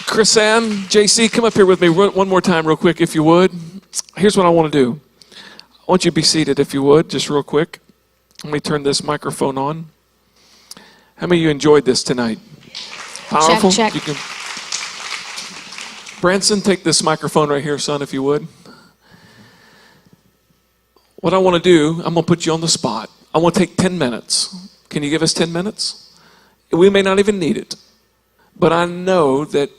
KrisAnne, JC, come up here with me one more time real quick, if you would. Here's what I want to do. I want you to be seated, if you would, just real quick. Let me turn this microphone on. How many of you enjoyed this tonight? Powerful? Check. You can... Branson, take this microphone right here, son, if you would. What I want to do, I'm going to put you on the spot. I want to take 10 minutes. Can you give us 10 minutes? We may not even need it. But I know that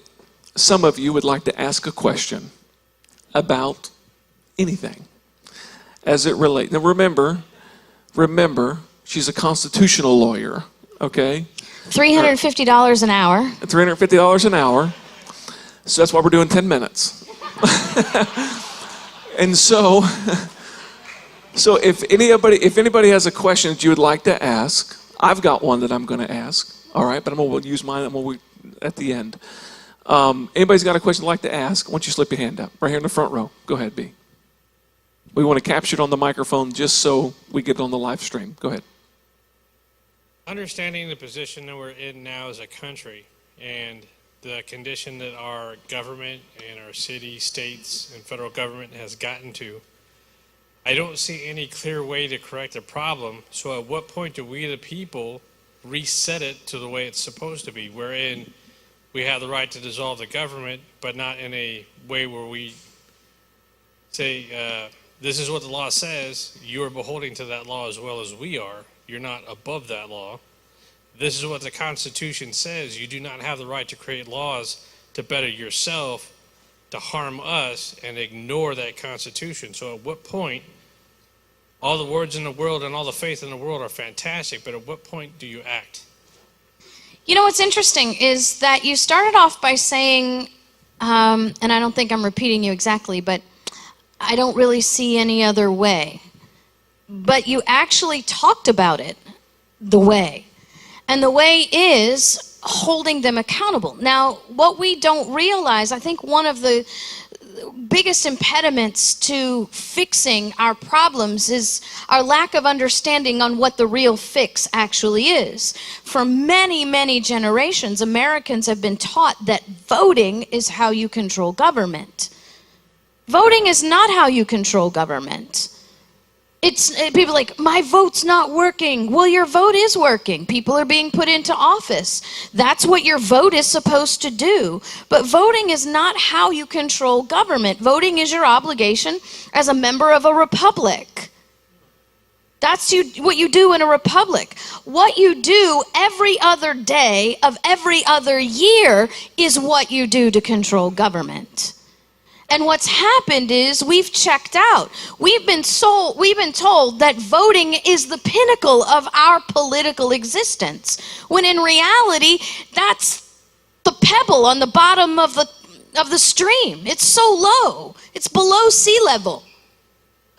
some of you would like to ask a question about anything as it relates. Now remember, she's a constitutional lawyer, okay? $350 an hour. $350 an hour. So that's why we're doing 10 minutes. And so if anybody has a question that you would like to ask, I've got one that I'm going to ask. All right, but I'm going to use mine at the end. Anybody's got a question they'd like to ask, why don't you slip your hand up? Right here in the front row. Go ahead, B. We want to capture it on the microphone just so we get it on the live stream. Go ahead. Understanding the position that we're in now as a country and the condition that our government and our city, states, and federal government has gotten to, I don't see any clear way to correct the problem. So at what point do we, the people, reset it to the way it's supposed to be, wherein we have the right to dissolve the government, but not in a way where we say, this is what the law says, you are beholden to that law as well as we are. You're not above that law. This is what the Constitution says. You do not have the right to create laws to better yourself, to harm us, and ignore that Constitution. So at what point, all the words in the world and all the faith in the world are fantastic, but at what point do you act? You know what's interesting is that you started off by saying, and I don't think I'm repeating you exactly, but I don't really see any other way. But you actually talked about it, the way. And the way is holding them accountable. Now, what we don't realize, I think one of the biggest impediments to fixing our problems is our lack of understanding on what the real fix actually is. For many, many generations, Americans have been taught that voting is how you control government. Voting is not how you control government. People are like, my vote's not working. Well, your vote is working. People are being put into office. That's what your vote is supposed to do. But voting is not how you control government. Voting is your obligation as a member of a republic. That's what you do in a republic. What you do every other day of every other year is what you do to control government. And what's happened is we've checked out. We've been told that voting is the pinnacle of our political existence, when in reality, that's the pebble on the bottom of the stream. It's so low. It's below sea level.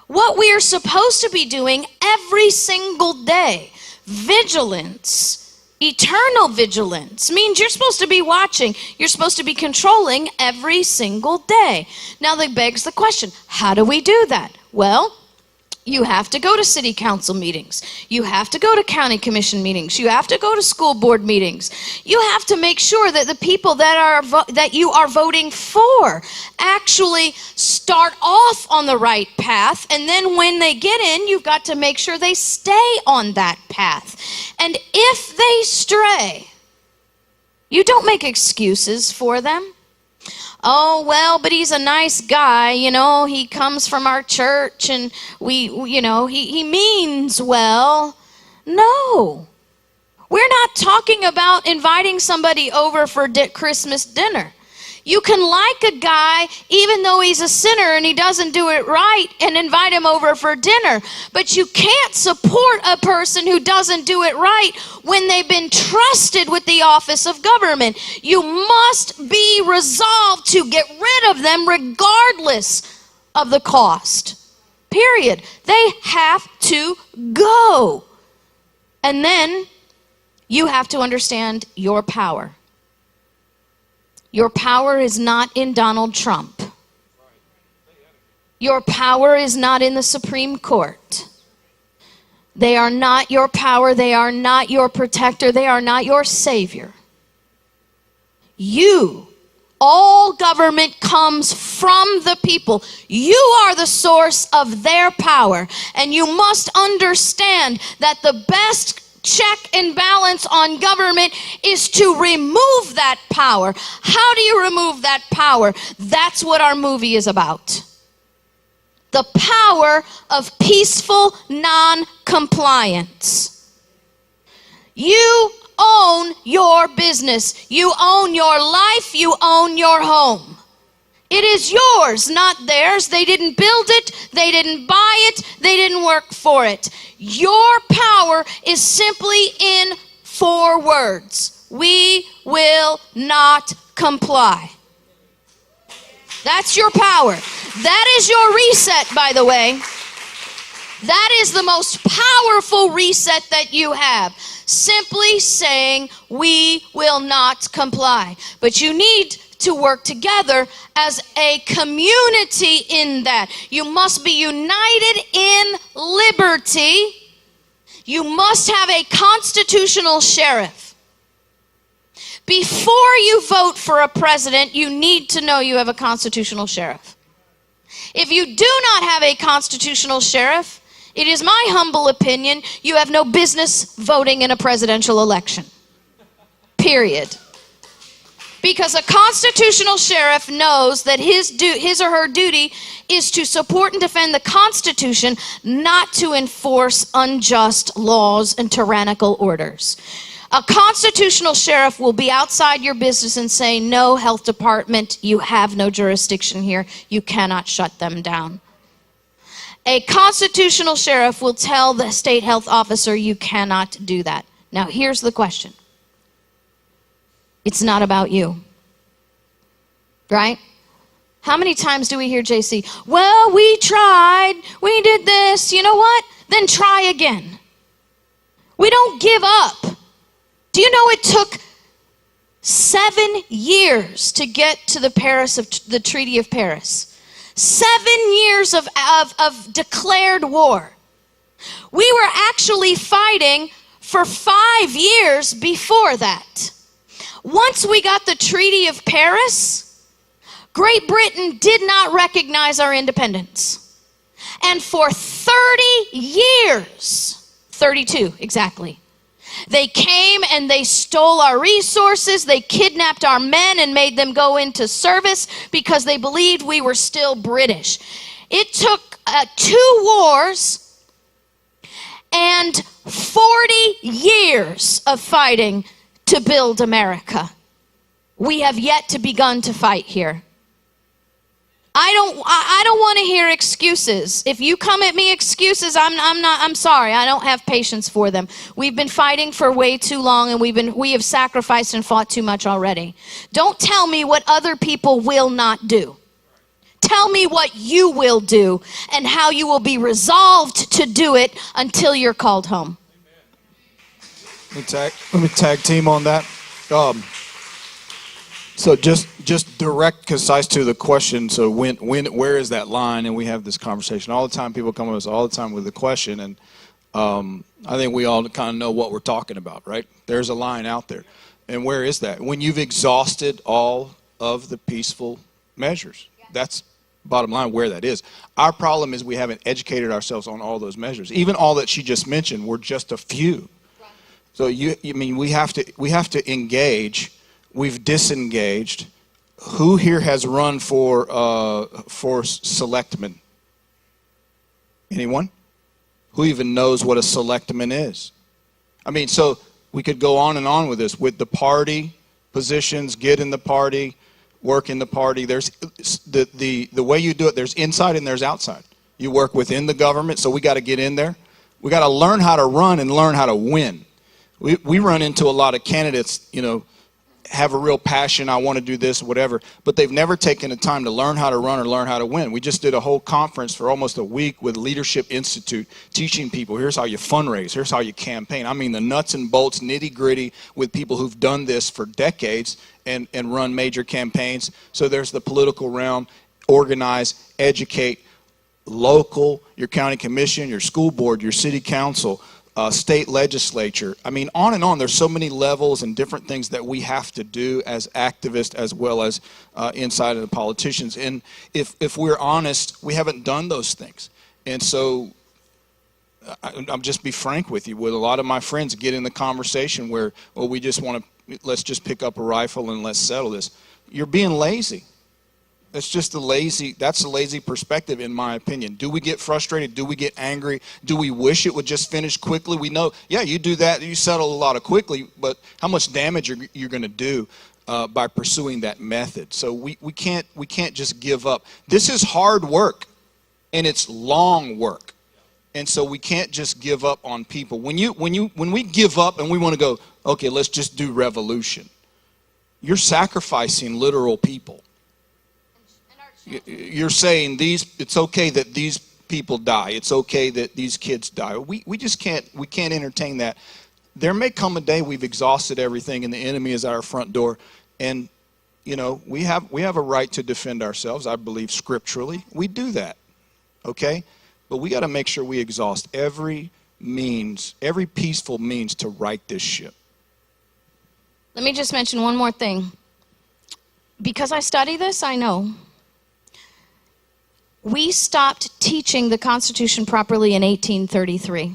What we are supposed to be doing every single day, vigilance, eternal vigilance, means you're supposed to be watching. You're supposed to be controlling every single day. Now that begs the question, how do we do that? Well, you have to go to city council meetings. You have to go to county commission meetings. You have to go to school board meetings. You have to make sure that the people that you are voting for actually start off on the right path. And then when they get in, you've got to make sure they stay on that path. And if they stray, you don't make excuses for them. Oh, well, but he's a nice guy, he comes from our church and he means well. No, we're not talking about inviting somebody over for Christmas dinner. You can like a guy even though he's a sinner and he doesn't do it right and invite him over for dinner. But you can't support a person who doesn't do it right when they've been trusted with the office of government. You must be resolved to get rid of them regardless of the cost. Period. They have to go. And then you have to understand your power. Your power is not in Donald Trump. Your power is not in the Supreme Court. They are not your power. They are not your protector. They are not your savior. You All government comes from the people. You are the source of their power. And you must understand that the best check and balance on government is to remove that power. How do you remove that power? That's what our movie is about. The power of peaceful non-compliance. You own your business. You own your life. You own your home. It is yours, not theirs. They didn't build it. They didn't buy it. They didn't work for it. Your power is simply in 4 words. We will not comply. That's your power. That is your reset, by the way. That is the most powerful reset that you have. Simply saying, we will not comply. But you need to work together as a community in that. You must be united in liberty. You must have a constitutional sheriff. Before you vote for a president, you need to know you have a constitutional sheriff. If you do not have a constitutional sheriff, it is my humble opinion, you have no business voting in a presidential election. Period. Because a constitutional sheriff knows that his or her duty is to support and defend the Constitution, not to enforce unjust laws and tyrannical orders. A constitutional sheriff will be outside your business and say, no, health department, you have no jurisdiction here. You cannot shut them down. A constitutional sheriff will tell the state health officer, you cannot do that. Now, here's the question. It's not about you. Right? How many times do we hear JC, well, we tried, we did this, you know what? Then try again. We don't give up. Do you know it took 7 years to get to the Treaty of Paris? 7 years of declared war. We were actually fighting for 5 years before that. Once we got the Treaty of Paris, Great Britain did not recognize our independence. And for 30 years, 32 exactly, they came and they stole our resources. They kidnapped our men and made them go into service because they believed we were still British. It took 2 wars and 40 years of fighting to build America. We have yet to begun to fight here. I don't want to hear excuses. If you come at me excuses, I'm sorry. I don't have patience for them. We've been fighting for way too long, and we have sacrificed and fought too much already. Don't tell me what other people will not do. Tell me what you will do and how you will be resolved to do it until you're called home. Let me tag team on that. So just direct, concise to the question. So where is that line? And we have this conversation all the time. People come to us all the time with the question, and I think we all kind of know what we're talking about, right? There's a line out there, and where is that? When you've exhausted all of the peaceful measures, that's bottom line where that is. Our problem is we haven't educated ourselves on all those measures. Even all that she just mentioned were just a few. So we have to engage. We've disengaged. Who here has run for selectman? Anyone? Who even knows what a selectman is? I mean, so we could go on and on with this, with the party positions, get in the party, work in the party. There's the way you do it, there's inside and there's outside. You work within the government, so we got to get in there. We got to learn how to run and learn how to win. We run into a lot of candidates, have a real passion, I want to do this, whatever, but they've never taken the time to learn how to run or learn how to win. We just did a whole conference for almost a week with Leadership Institute, teaching people, here's how you fundraise, here's how you campaign. I mean, the nuts and bolts, nitty gritty, with people who've done this for decades and run major campaigns. So there's the political realm, organize, educate, local, your county commission, your school board, your city council, state legislature. I mean, on and on. There's so many levels and different things that we have to do as activists as well as inside of the politicians. And if we're honest, we haven't done those things. And so I'll just be frank with you. With a lot of my friends get in the conversation where, well, we just want to, let's just pick up a rifle and let's settle this. You're being lazy. That's a lazy perspective, in my opinion. Do we get frustrated? Do we get angry? Do we wish it would just finish quickly? We know, yeah, you do that, you settle a lot of quickly, but how much damage you're going to do by pursuing that method? So we can't just give up. This is hard work, and it's long work. And so we can't just give up on people. When we give up and we want to go, okay, let's just do revolution, you're sacrificing literal people. You're saying it's okay that these people die. It's okay that these kids die. We can't entertain that. There may come a day we've exhausted everything and the enemy is at our front door, and we have a right to defend ourselves. I believe scripturally we do that. Okay, but we got to make sure we exhaust every peaceful means to right this ship. Let me just mention one more thing. Because I study this, I know. We stopped teaching the Constitution properly in 1833.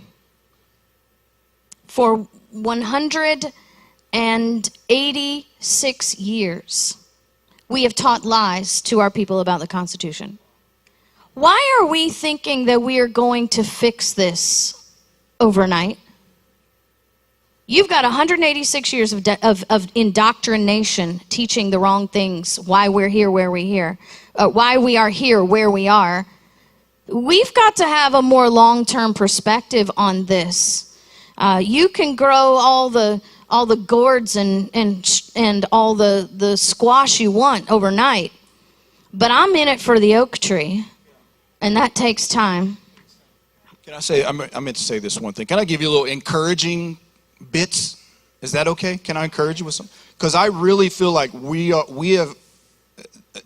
For 186 years, we have taught lies to our people about the Constitution. Why are we thinking that we are going to fix this overnight? You've got 186 years of indoctrination, teaching the wrong things, why we're here, where we're here, why we are here, where we are. We've got to have a more long-term perspective on this. You can grow all the gourds and all the squash you want overnight, but I'm in it for the oak tree, and that takes time. Can I say, I meant to say this one thing. Can I give you a little encouraging bits? Is that okay? Can I encourage you with some? Because I really feel like we have,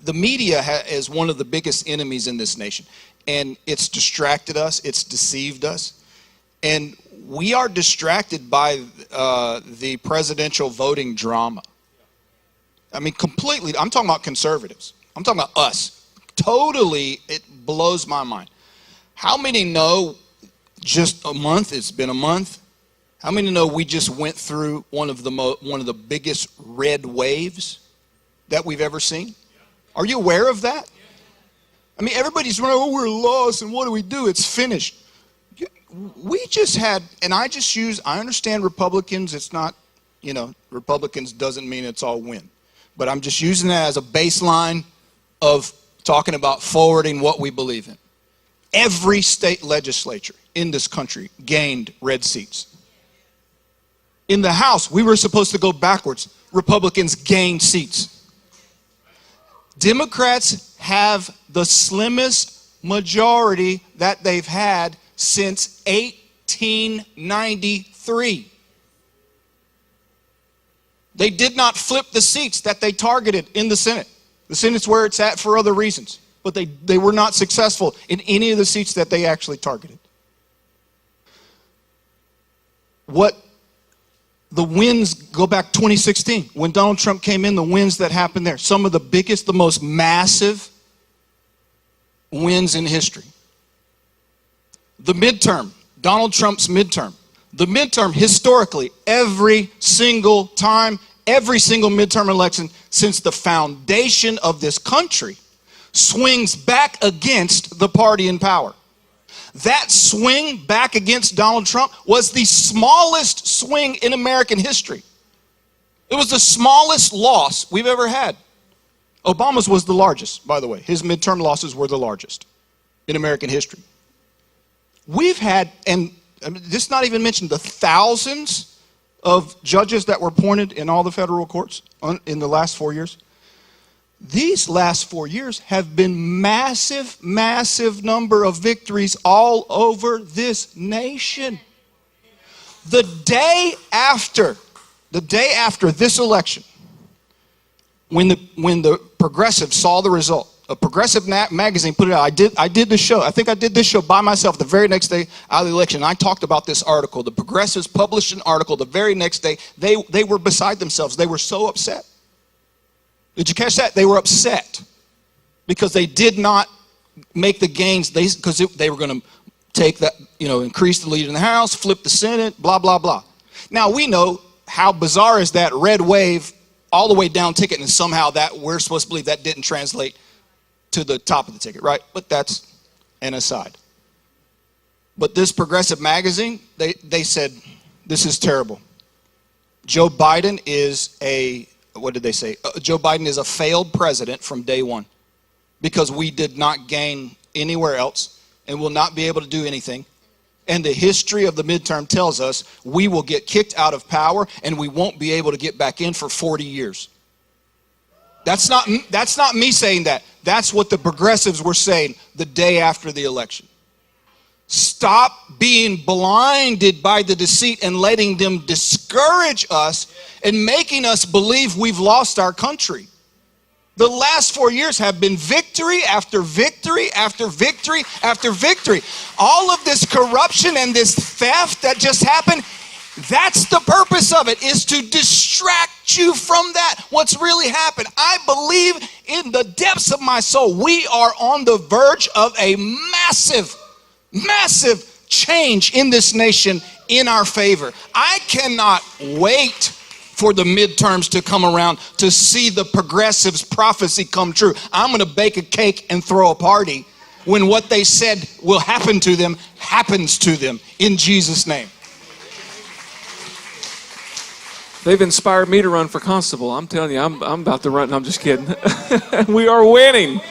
the media is one of the biggest enemies in this nation, and it's distracted us, it's deceived us, and we are distracted by the presidential voting drama. I mean, completely. I'm talking about conservatives. I'm talking about us. Totally, it blows my mind. How many know just a month? It's been a month. How many know we just went through one of the biggest red waves that we've ever seen? Are you aware of that? I mean, everybody's running, oh, we're lost, and what do we do? It's finished. We just had, and I understand Republicans, it's not, Republicans doesn't mean it's all win. But I'm just using that as a baseline of talking about forwarding what we believe in. Every state legislature in this country gained red seats. In the House, we were supposed to go backwards. Republicans gained seats. Democrats have the slimmest majority that they've had since 1893. They did not flip the seats that they targeted in the Senate. The Senate's where it's at for other reasons, but they were not successful in any of the seats that they actually targeted. The wins go back 2016. When Donald Trump came in, the wins that happened there, some of the biggest, the most massive wins in history. The midterm, Donald Trump's midterm. The midterm, historically, every single time, every single midterm election since the foundation of this country swings back against the party in power. That swing back against Donald Trump was the smallest swing in American history. It was the smallest loss we've ever had. Obama's was the largest, by the way. His midterm losses were the largest in American history. We've had, and this not even mentioned the thousands of judges that were appointed in all the federal courts in the last 4 years. These last 4 years have been massive, massive number of victories all over this nation. The day after this election, when the progressives saw the result A progressive magazine put it out. I did the show. I think I did this show by myself the very next day out of the election. I talked about this article. The progressives published an article the very next day. They were beside themselves. They were so upset. Did you catch that? They were upset because they did not make the gains. Because they were going to take that, increase the lead in the House, flip the Senate, blah, blah, blah. Now, we know how bizarre is that red wave all the way down ticket, and somehow that we're supposed to believe that didn't translate to the top of the ticket, right? But that's an aside. But this progressive magazine, they said, this is terrible. Joe Biden is what did they say? Joe Biden is a failed president from day one because we did not gain anywhere else and will not be able to do anything. And the history of the midterm tells us we will get kicked out of power and we won't be able to get back in for 40 years. That's not me saying that. That's what the progressives were saying the day after the election. Stop being blinded by the deceit and letting them discourage us and making us believe we've lost our country. The last 4 years have been victory after victory after victory after victory. All of this corruption and this theft that just happened, that's the purpose of it, is to distract you from that, what's really happened. I believe in the depths of my soul, we are on the verge of a massive change in this nation in our favor. I cannot wait for the midterms to come around to see the progressives' prophecy come true. I'm going to bake a cake and throw a party when what they said will happen to them happens to them in Jesus' name. They've inspired me to run for constable. I'm telling you, I'm about to run. No, I'm just kidding. We are winning.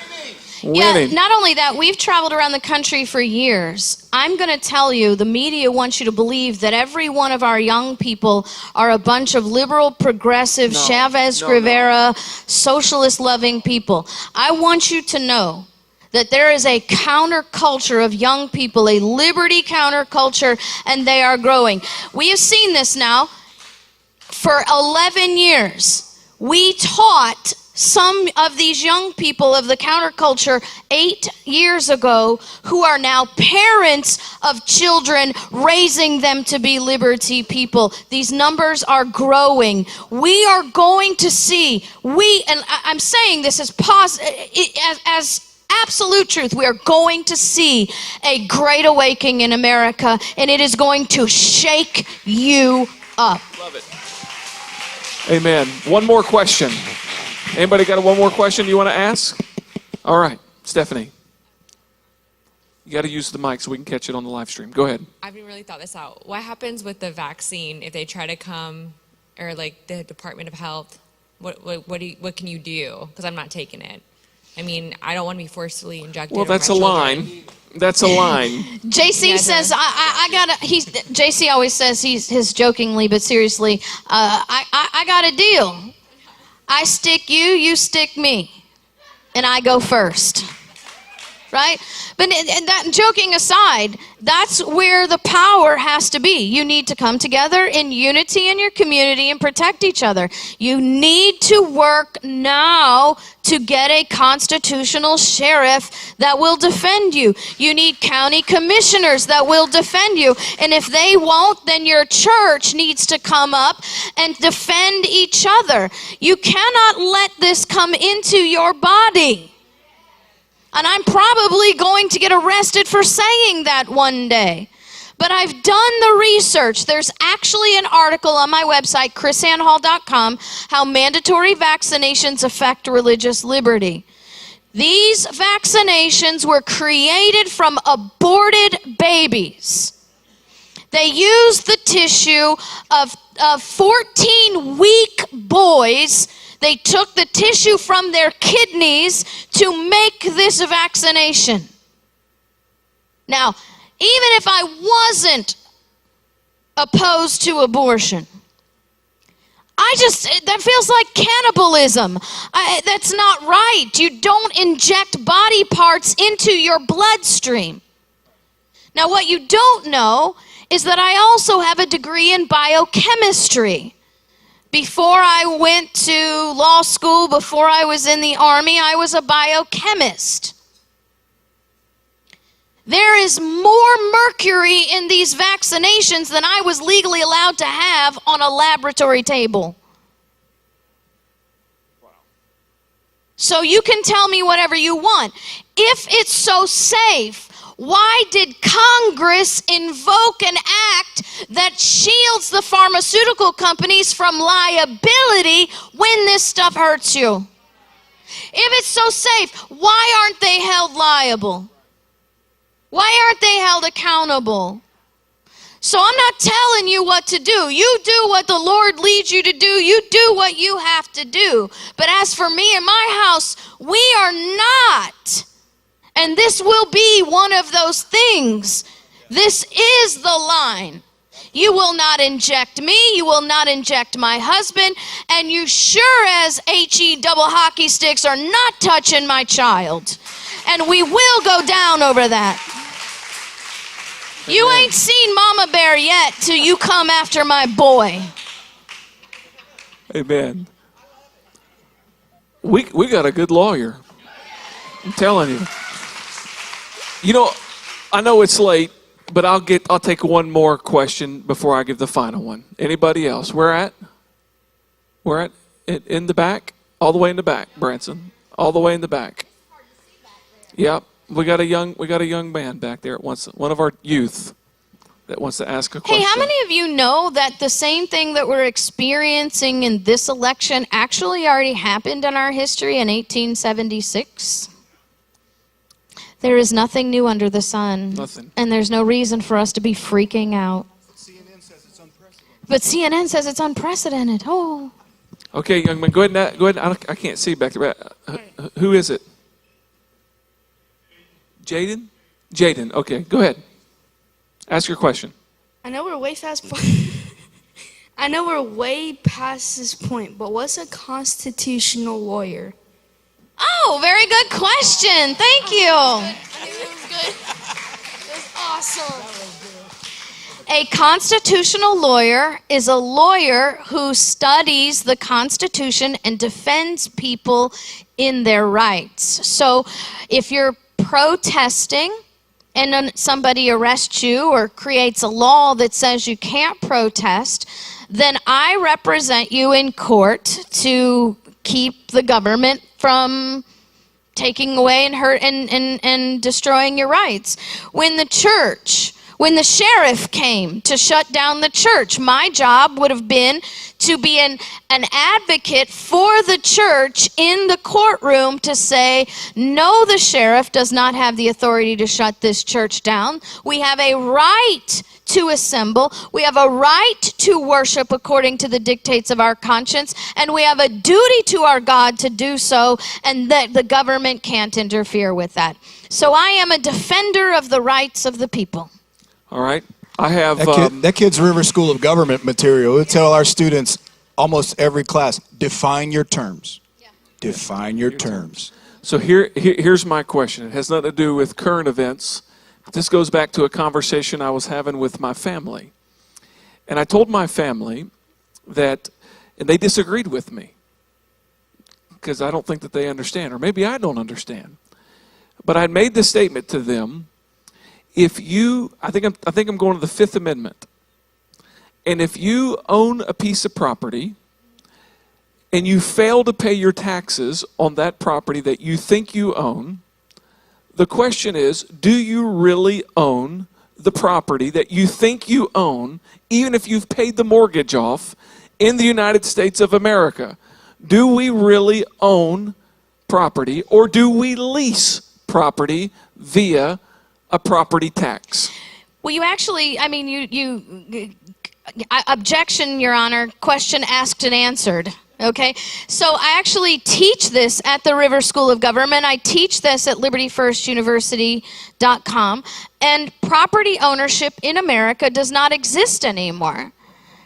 Yeah, not only that, we've traveled around the country for years. I'm going to tell you, the media wants you to believe that every one of our young people are a bunch of liberal, progressive, Chavez Rivera, socialist-loving people. I want you to know that there is a counterculture of young people, a liberty counterculture, and they are growing. We have seen this now. For 11 years, we taught some of these young people of the counterculture 8 years ago who are now parents of children, raising them to be liberty people. These numbers are growing. We are going to see, and I'm saying this as absolute truth, we are going to see a great awakening in America, and it is going to shake you up. Love it. Amen. One more question. Anybody got one more question you want to ask? All right, Stephanie. You got to use the mic so we can catch it on the live stream. Go ahead. I haven't really thought this out. What happens with the vaccine if they try to come, or like the Department of Health? What can you do? Because I'm not taking it. I mean, I don't want to be forcibly injected. Well, that's a line. That's a line. JC says, JC always says his jokingly, but seriously, I got a deal. I stick you, you stick me, and I go first. Right? But that, joking aside, that's where the power has to be. You need to come together in unity in your community and protect each other. You need to work now to get a constitutional sheriff that will defend you. You need county commissioners that will defend you. And if they won't, then your church needs to come up and defend each other. You cannot let this come into your body. And I'm probably going to get arrested for saying that one day. But I've done the research. There's actually an article on my website, KrisAnneHall.com, how mandatory vaccinations affect religious liberty. These vaccinations were created from aborted babies. They used the tissue of 14-week boys. They took the tissue from their kidneys to make this vaccination. Now, even if I wasn't opposed to abortion, that feels like cannibalism. That's not right. You don't inject body parts into your bloodstream. Now, what you don't know is that I also have a degree in biochemistry. Before I went to law school, before I was in the Army, I was a biochemist. There is more mercury in these vaccinations than I was legally allowed to have on a laboratory table. So you can tell me whatever you want. If it's so safe, why did Congress invoke an act that shields the pharmaceutical companies from liability when this stuff hurts you? If it's so safe, why aren't they held liable? Why aren't they held accountable? So I'm not telling you what to do. You do what the Lord leads you to do. You do what you have to do. But as for me and my house, we are not. And this will be one of those things. This is the line. You will not inject me. You will not inject my husband. And you sure as HE double hockey sticks are not touching my child. And we will go down over that. You ain't seen Mama Bear yet till you come after my boy. Amen. We got a good lawyer. I'm telling you. You know, I know it's late, but I'll take one more question before I give the final one. Anybody else? Where at? In the back? All the way in the back, Branson. All the way in the back. Yep. We got a young man back there. One of our youth that wants to ask a question. Hey, how many of you know that the same thing that we're experiencing in this election actually already happened in our history in 1876? There is nothing new under the sun. Nothing. And there's no reason for us to be freaking out. But CNN says it's unprecedented. Oh. Okay, young man, go ahead. I can't see back there. Who is it? Jaden? Jaden, okay, go ahead. Ask your question. I know we're way past this point, but what's a constitutional lawyer? Oh, very good question. Thank you. I knew it was good. It was awesome. A constitutional lawyer is a lawyer who studies the Constitution and defends people in their rights. So if you're protesting and then somebody arrests you or creates a law that says you can't protest, then I represent you in court to keep the government from taking away and hurt and destroying your rights. When the sheriff came to shut down the church, my job would have been to be an advocate for the church in the courtroom to say, no, the sheriff does not have the authority to shut this church down. We have a right to assemble. We have a right to worship according to the dictates of our conscience, and we have a duty to our God to do so, and that the government can't interfere with that. So I am a defender of the rights of the people. All right. I have that kid's River School of Government material. We'll tell our students almost every class, define your terms. Yeah. Define your terms. So here's my question. It has nothing to do with current events. This goes back to a conversation I was having with my family. And I told my family that, and they disagreed with me because I don't think that they understand, or maybe I don't understand. But I made this statement to them. If you, I think I'm going to the Fifth Amendment. And if you own a piece of property and you fail to pay your taxes on that property that you think you own, the question is, do you really own the property that you think you own, even if you've paid the mortgage off in the United States of America? Do we really own property, or do we lease property via a property tax? Well, you actually, objection, Your Honor, question asked and answered. Okay, so I actually teach this at the River School of Government. I teach this at libertyfirstuniversity.com. And property ownership in America does not exist anymore.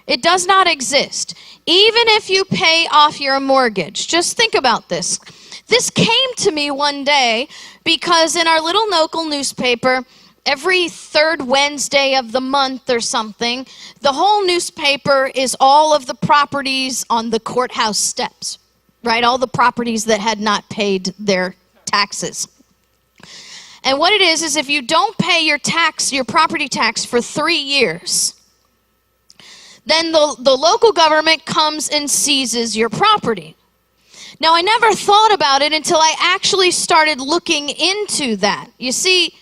It does not exist. Even if you pay off your mortgage. Just think about this. This came to me one day because in our little local newspaper, every third Wednesday of the month or something, the whole newspaper is all of the properties on the courthouse steps, right? All the properties that had not paid their taxes. And what it is if you don't pay your property tax for 3 years, then the local government comes and seizes your property. Now, I never thought about it until I actually started looking into that. You see,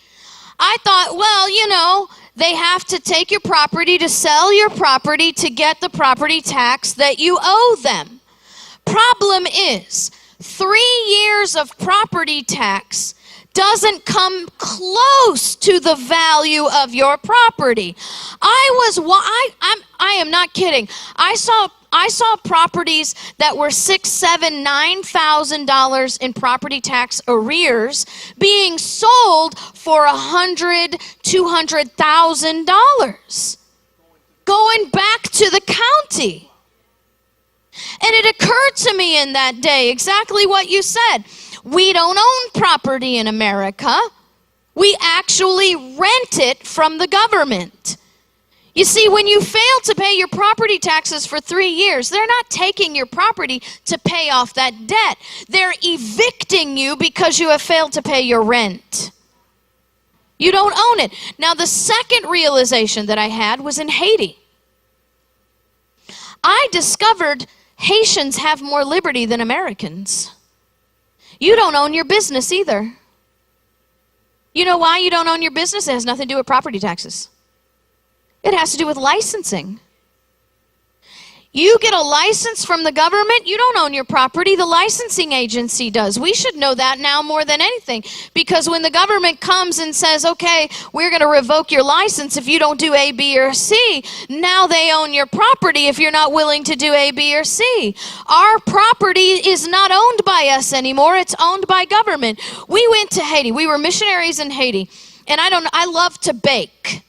I thought, well, they have to take your property to sell your property to get the property tax that you owe them. Problem is, 3 years of property tax doesn't come close to the value of your property. I am not kidding. I saw properties that were $6,000, $7,000, $9,000 in property tax arrears being sold for $100,000, $200,000, going back to the county. And it occurred to me in that day exactly what you said. We don't own property in America. We actually rent it from the government. You see, when you fail to pay your property taxes for 3 years, they're not taking your property to pay off that debt. They're evicting you because you have failed to pay your rent. You don't own it. Now, the second realization that I had was in Haiti. I discovered Haitians have more liberty than Americans. You don't own your business either. You know why you don't own your business? It has nothing to do with property taxes. It has to do with licensing. You get a license from the government, you don't own your property, the licensing agency does. We should know that now more than anything, because when the government comes and says, okay, we're going to revoke your license if you don't do A, B, or C, now they own your property if you're not willing to do A, B, or C. Our property is not owned by us anymore, it's owned by government. We went to Haiti, we were missionaries in Haiti, and I love to bake.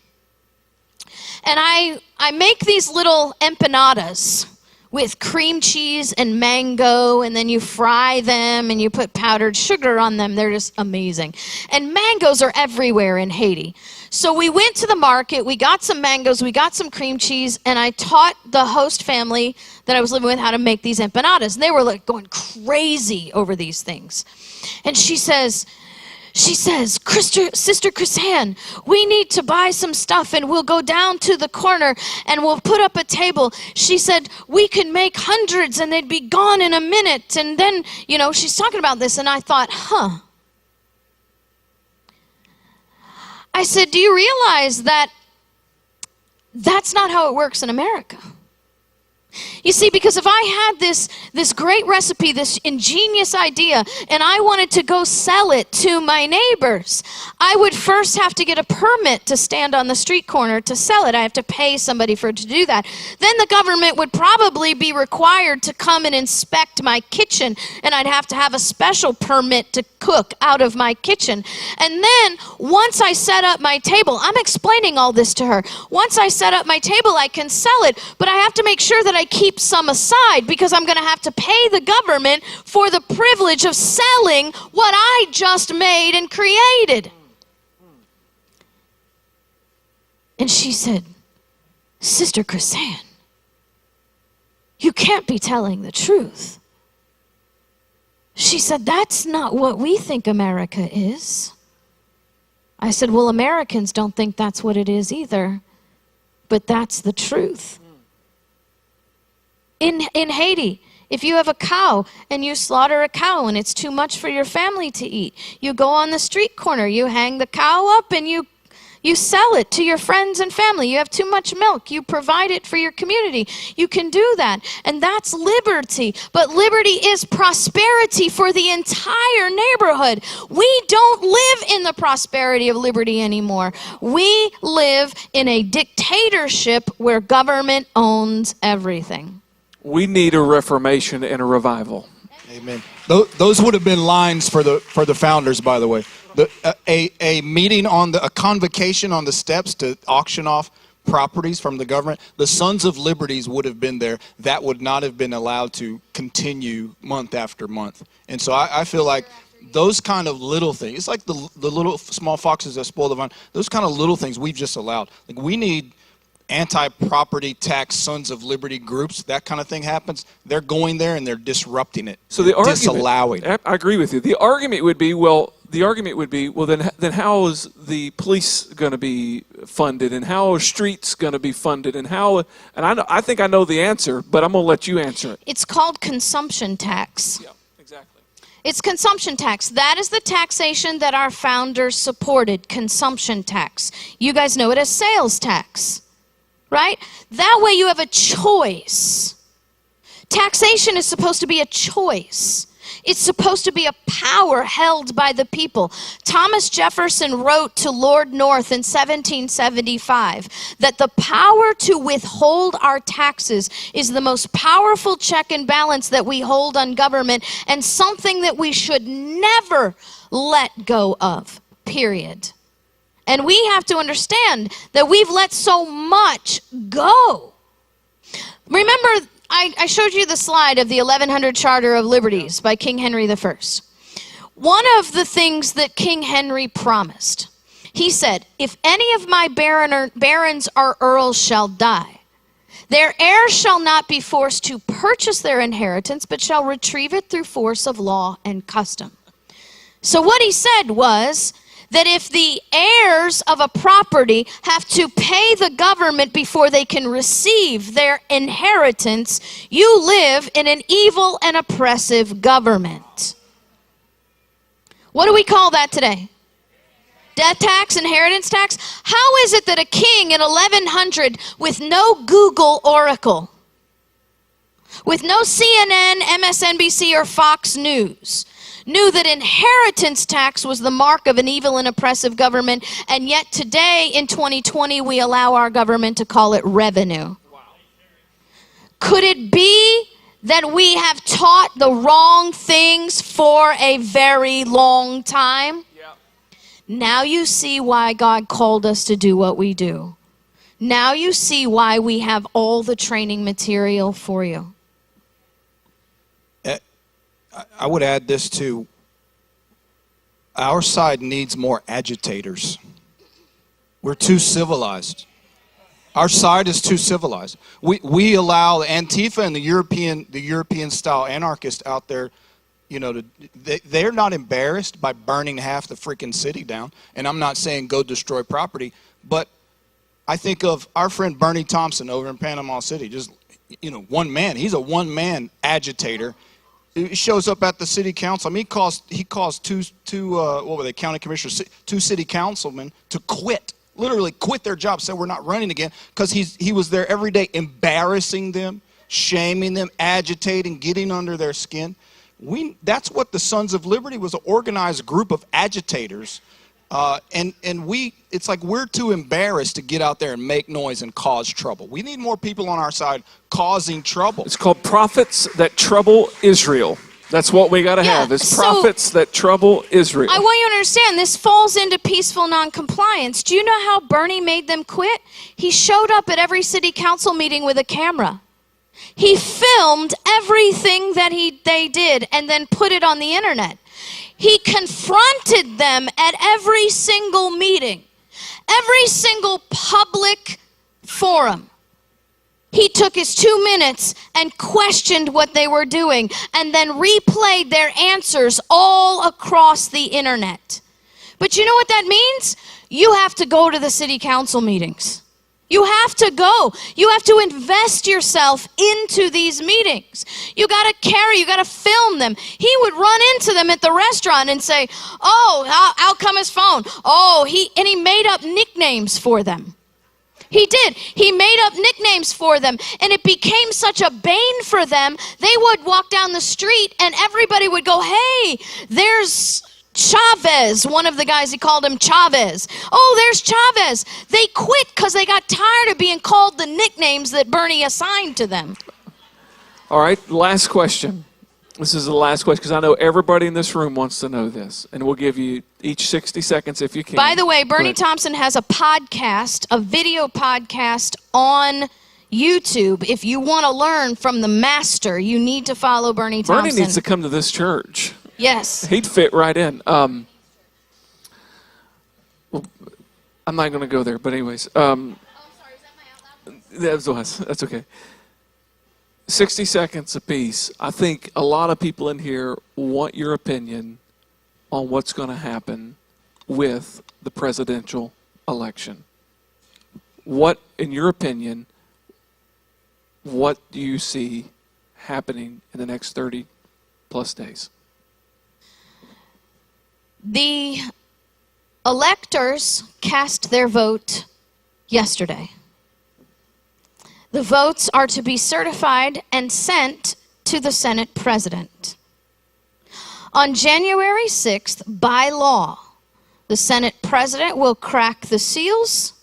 And I make these little empanadas with cream cheese and mango, and then you fry them and you put powdered sugar on them. They're just amazing. And mangoes are everywhere in Haiti. So we went to the market, we got some mangoes, we got some cream cheese, and I taught the host family that I was living with how to make these empanadas. And they were like going crazy over these things. And she says, Sister KrisAnne, we need to buy some stuff and we'll go down to the corner and we'll put up a table. She said, we can make hundreds and they'd be gone in a minute. And then, she's talking about this and I thought, I said, do you realize that that's not how it works in America? You see, because if I had this great recipe, this ingenious idea, and I wanted to go sell it to my neighbors, I would first have to get a permit to stand on the street corner to sell it. I have to pay somebody to do that. Then the government would probably be required to come and inspect my kitchen, and I'd have to have a special permit to cook out of my kitchen. And then once I set up my table, I'm explaining all this to her. Once I set up my table, I can sell it, but I have to make sure that I keep some aside because I'm going to have to pay the government for the privilege of selling what I just made and created. And she said, Sister KrisAnne, you can't be telling the truth. She said, that's not what we think America is. I said, well, Americans don't think that's what it is either, but that's the truth. In Haiti, if you have a cow and you slaughter a cow and it's too much for your family to eat, you go on the street corner, you hang the cow up and you sell it to your friends and family. You have too much milk, you provide it for your community. You can do that, and that's liberty. But liberty is prosperity for the entire neighborhood. We don't live in the prosperity of liberty anymore. We live in a dictatorship where government owns everything. We need a reformation and a revival. Amen. Those would have been lines for the founders, by the way. A meeting a convocation on the steps to auction off properties from the government. The Sons of Liberties would have been there. That would not have been allowed to continue month after month. And so I feel like those kind of little things. It's like the little small foxes that spoil the vine. Those kind of little things we've just allowed. Like we need anti-property tax sons of liberty groups. That kind of thing happens. They're going there and they're disrupting it. So the argument, disallowing it. I agree with you. The argument would be, well, then how is the police going to be funded, and how are streets going to be funded, and I think I know the answer, but I'm going to let you answer it. It's called consumption tax. Yeah, exactly. It's consumption tax. That is the taxation that our founders supported, consumption tax. You guys know it as sales tax, right? That way you have a choice. Taxation is supposed to be a choice. It's supposed to be a power held by the people. Thomas Jefferson wrote to Lord North in 1775 that the power to withhold our taxes is the most powerful check and balance that we hold on government, and something that we should never let go of, period. And we have to understand that we've let so much go. Remember, I showed you the slide of the 1100 Charter of Liberties by King Henry I. One of the things that King Henry promised, he said, if any of my barons or earls shall die, their heirs shall not be forced to purchase their inheritance, but shall retrieve it through force of law and custom. So what he said was that if the heirs of a property have to pay the government before they can receive their inheritance, you live in an evil and oppressive government. What do we call that today? Death tax, inheritance tax? How is it that a king in 1100 with no Google Oracle, with no CNN, MSNBC, or Fox News, knew that inheritance tax was the mark of an evil and oppressive government, and yet today in 2020 we allow our government to call it revenue? Wow. Could it be that we have taught the wrong things for a very long time? Yep. Now you see why God called us to do what we do. Now you see why we have all the training material for you. I would add this too. Our side needs more agitators. We're too civilized. Our side is too civilized. We allow Antifa and the European style anarchists out there, you know, they're not embarrassed by burning half the freaking city down. And I'm not saying go destroy property, but I think of our friend Bernie Thompson over in Panama City. Just, you know, one man. He's a one-man agitator. He shows up at the city council. I mean, he caused two what were they, county commissioners, 2 city councilmen to quit, literally quit their jobs, said we're not running again, because he was there every day embarrassing them, shaming them, agitating, getting under their skin. That's what the Sons of Liberty was, an organized group of agitators. And it's like we're too embarrassed to get out there and make noise and cause trouble. We need more people on our side causing trouble. It's called prophets that trouble Israel. That's what we got to have, is prophets that trouble Israel. I want you to understand, this falls into peaceful noncompliance. Do you know how Bernie made them quit? He showed up at every city council meeting with a camera. He filmed everything that they did and then put it on the internet. He confronted them at every single meeting, every single public forum. He took his 2 minutes and questioned what they were doing and then replayed their answers all across the internet. But you know what that means? You have to go to the city council meetings. You have to go. You have to invest yourself into these meetings. You got to film them. He would run into them at the restaurant and say, oh, out come his phone. Oh, he made up nicknames for them. He did. He made up nicknames for them, and it became such a bane for them. They would walk down the street, and everybody would go, hey, there's Chavez. One of the guys, he called him Chavez. Oh, there's Chavez. They quit because they got tired of being called the nicknames that Bernie assigned to them. All right, last question. This is the last question because I know everybody in this room wants to know this, and we'll give you each 60 seconds if you can. By the way, Bernie Thompson has a podcast, a video podcast on YouTube. If you want to learn from the master, you need to follow Bernie Thompson. Bernie needs to come to this church. Yes. He'd fit right in. Well, I'm not going to go there, but anyways. That's okay. 60 seconds apiece. I think a lot of people in here want your opinion on what's going to happen with the presidential election. What, in your opinion, what do you see happening in the next 30 plus days? The electors cast their vote yesterday. The votes are to be certified and sent to the Senate President. On January 6th, by law, the Senate President will crack the seals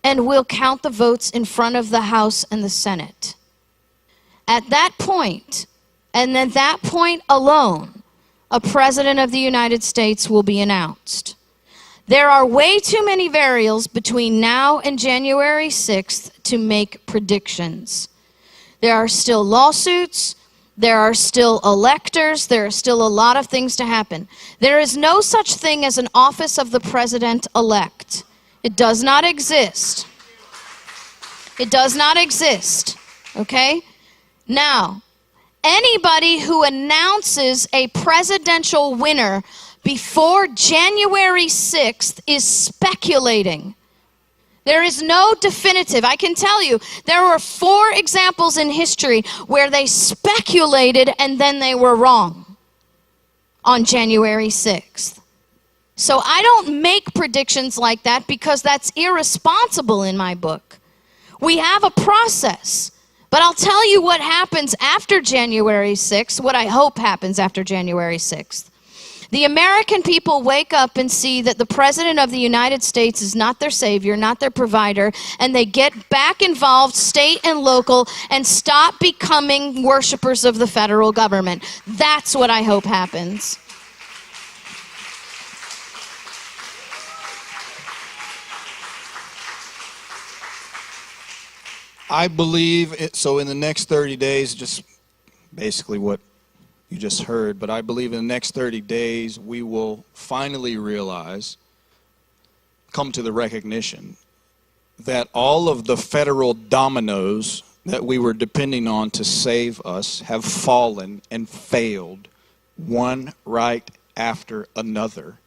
and will count the votes in front of the House and the Senate. At that point, and at that point alone, a President of the United States will be announced. There are way too many variables between now and January 6th to make predictions. There are still lawsuits. There are still electors. There are still a lot of things to happen. There is no such thing as an office of the president-elect. It does not exist. It does not exist. Okay? Now, anybody who announces a presidential winner before January 6th is speculating. There is no definitive. I can tell you, there were 4 examples in history where they speculated and then they were wrong on January 6th. So I don't make predictions like that because that's irresponsible in my book. We have a process. But I'll tell you what happens after January 6th, what I hope happens after January 6th. The American people wake up and see that the President of the United States is not their savior, not their provider, and they get back involved, state and local, and stop becoming worshipers of the federal government. That's what I hope happens. I believe it, so in the next 30 days, just basically what you just heard, but I believe in the next 30 days we will finally realize, come to the recognition, that all of the federal dominoes that we were depending on to save us have fallen and failed, one right after another,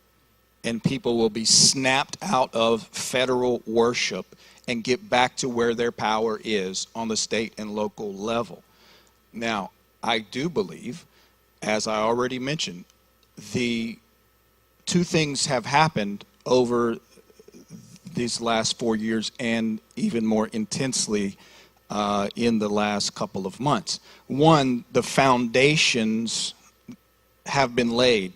and people will be snapped out of federal worship and get back to where their power is on the state and local level. Now, I do believe, as I already mentioned, the 2 things have happened over these last 4 years and even more intensely in the last couple of months. One, the foundations have been laid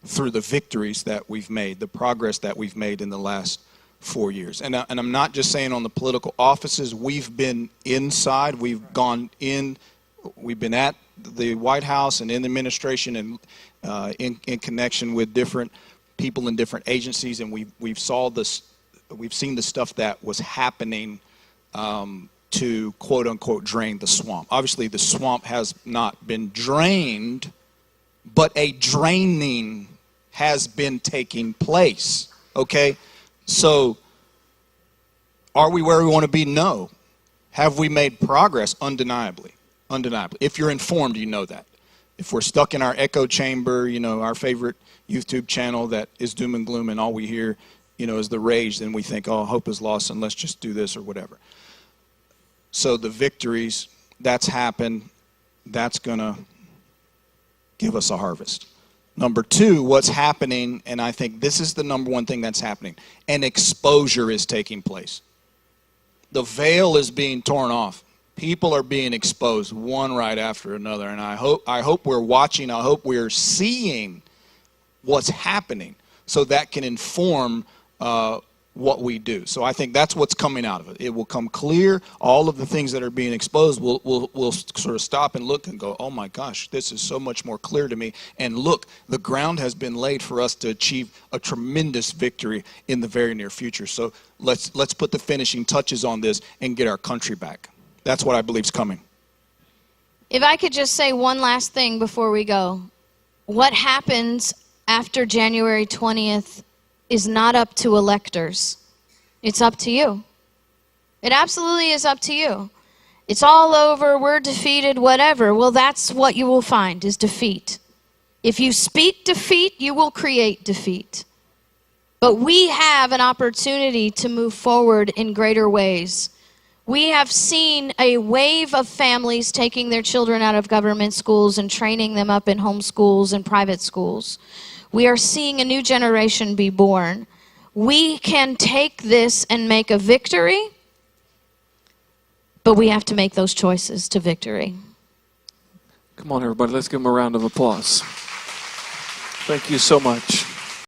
through the victories that we've made, the progress that we've made in the last 4 years. And I'm not just saying on the political offices. We've been inside. We've gone in. We've been at the White House and in the administration and in connection with different people in different agencies. And we've saw this. We've seen the stuff that was happening to quote unquote drain the swamp. Obviously, the swamp has not been drained, but a draining has been taking place. Okay. So, are we where we want to be? No. Have we made progress? Undeniably. Undeniably. If you're informed, you know that. If we're stuck in our echo chamber, you know, our favorite YouTube channel that is doom and gloom and all we hear, you know, is the rage, then we think, oh, hope is lost and let's just do this or whatever. So the victories, that's happened. That's going to give us a harvest. Number 2, what's happening, and I think this is the number 1 thing that's happening, an exposure is taking place. The veil is being torn off. People are being exposed one right after another, and I hope we're watching, I hope we're seeing what's happening so that can inform what we do. So I think that's what's coming out of it. It will come clear. All of the things that are being exposed will sort of stop and look and go, oh my gosh, this is so much more clear to me. And look, the ground has been laid for us to achieve a tremendous victory in the very near future. So let's put the finishing touches on this and get our country back. That's what I believe is coming. If I could just say one last thing before we go. what happens after January 20th is not up to electors. It's up to you. It absolutely is up to you. It's all over, we're defeated, whatever. Well, that's what you will find is defeat. If you speak defeat, you will create defeat. But we have an opportunity to move forward in greater ways. We have seen a wave of families taking their children out of government schools and training them up in home schools and private schools. We are seeing a new generation be born. We can take this and make a victory, but we have to make those choices to victory. Come on, everybody, let's give them a round of applause. Thank you so much.